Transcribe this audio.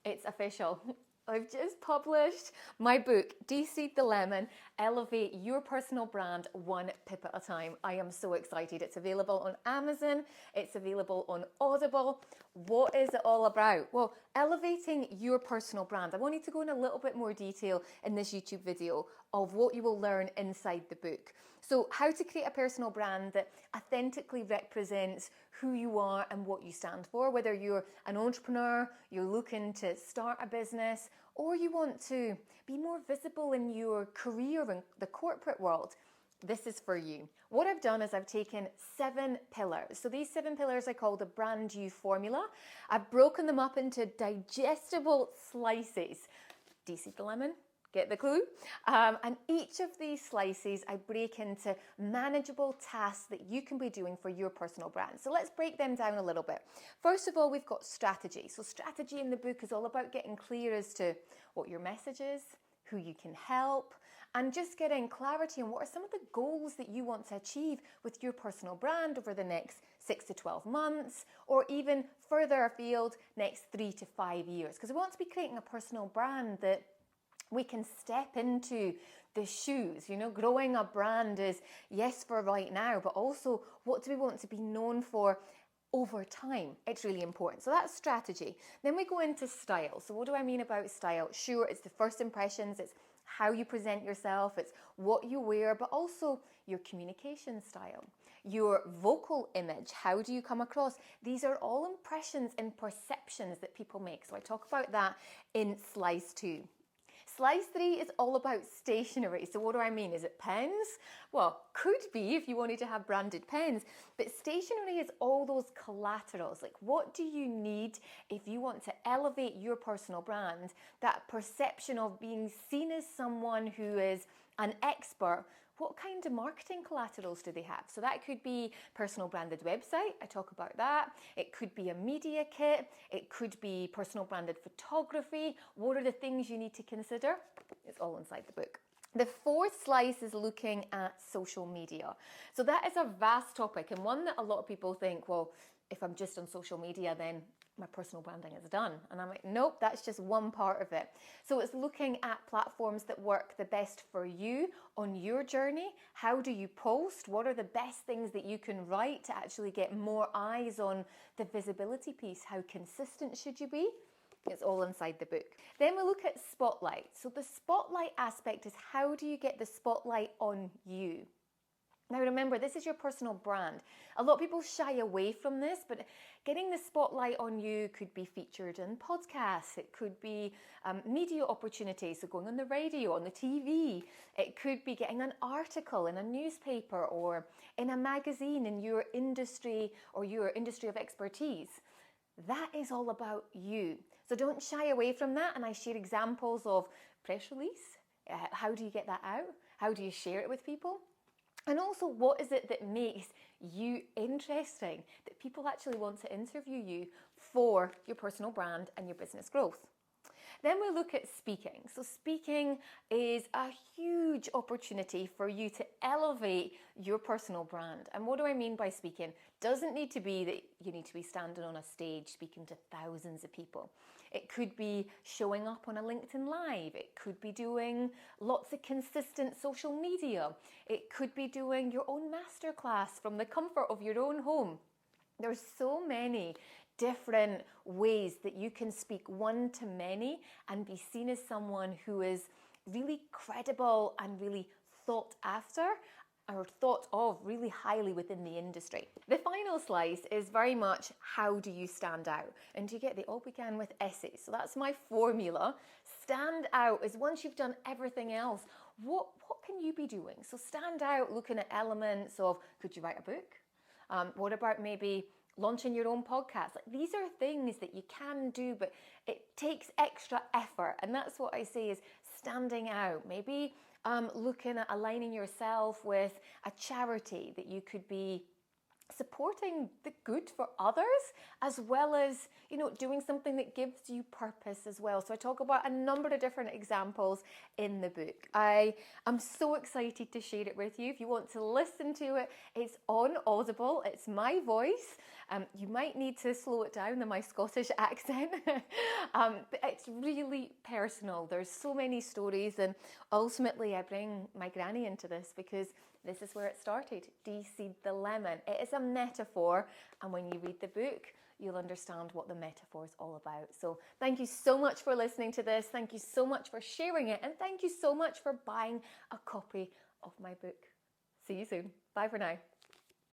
It's official. I've just published my book, Deseed the Lemon, Elevate Your Personal Brand One Pip at a Time. I am so excited. It's available on Amazon. It's available on Audible. What is it all about? Well, elevating your personal brand. I wanted to go in a little bit more detail in this YouTube video of what you will learn inside the book. So how to create a personal brand that authentically represents who you are and what you stand for, whether you're an entrepreneur, you're looking to start a business, or you want to be more visible in your career in the corporate world. This is for you. What I've done is I've taken 7 pillars. So these 7 pillars I call the brand you formula. I've broken them up into digestible slices. Deseed the lemon. Get the clue? And each of these slices I break into manageable tasks that you can be doing for your personal brand. So let's break them down a little bit. First of all, we've got strategy. So strategy in the book is all about getting clear as to what your message is, who you can help, and just getting clarity on what are some of the goals that you want to achieve with your personal brand over the next 6 to 12 months, or even further afield, next 3 to 5 years. Because we want to be creating a personal brand that we can step into the shoes. You know, growing a brand is, yes, for right now, but also what do we want to be known for over time? It's really important. So that's strategy. Then we go into style. So what do I mean about style? Sure, it's the first impressions, it's how you present yourself, it's what you wear, but also your communication style, your vocal image. How do you come across? These are all impressions and perceptions that people make. So I talk about that in slice 2. Slice 3 is all about stationery. So what do I mean? Is it pens? Well, could be if you wanted to have branded pens, but stationery is all those collaterals. Like, what do you need if you want to elevate your personal brand? That perception of being seen as someone who is an expert. What kind of marketing collaterals do they have? So that could be personal branded website. I talk about that. It could be a media kit. It could be personal branded photography. What are the things you need to consider? It's all inside the book. The 4th slice is looking at social media. So that is a vast topic, and one that a lot of people think, well, if I'm just on social media, then my personal branding is done. And I'm like, nope, that's just one part of it. So it's looking at platforms that work the best for you on your journey. How do you post? What are the best things that you can write to actually get more eyes on the visibility piece? How consistent should you be? It's all inside the book. Then we look at spotlight. So the spotlight aspect is, how do you get the spotlight on you? Now remember, this is your personal brand. A lot of people shy away from this, but getting the spotlight on you could be featured in podcasts. It could be media opportunities, so going on the radio, on the TV. It could be getting an article in a newspaper or in a magazine in your industry or your industry of expertise. That is all about you. So don't shy away from that. And I share examples of press release. How do you get that out? How do you share it with people? And also, what is it that makes you interesting, that people actually want to interview you for your personal brand and your business growth? Then we look at speaking. So speaking is a huge opportunity for you to elevate your personal brand. And what do I mean by speaking? Doesn't need to be that you need to be standing on a stage speaking to thousands of people. It could be showing up on a LinkedIn Live. It could be doing lots of consistent social media. It could be doing your own masterclass from the comfort of your own home. There's so many different ways that you can speak one to many and be seen as someone who is really credible and really thought after or thought of really highly within the industry. The final slice is very much, how do you stand out? And you get, they all began with essays. So that's my formula. Stand out is, once you've done everything else, what can you be doing? So stand out, looking at elements of, could you write a book? What about maybe launching your own podcast? Like, these are things that you can do, but it takes extra effort. And that's what I say is standing out. Maybe looking at aligning yourself with a charity that you could be supporting the good for others, as well as, you know, doing something that gives you purpose as well. So I talk about a number of different examples in the book. I am so excited to share it with you. If you want to listen to it, it's on Audible. It's my voice. You might need to slow it down in my Scottish accent, but it's really personal. There's so many stories, and ultimately I bring my granny into this because this is where it started. Deseed the Lemon. It is a metaphor, and when you read the book, you'll understand what the metaphor is all about. So thank you so much for listening to this. Thank you so much for sharing it, and thank you so much for buying a copy of my book. See you soon. Bye for now.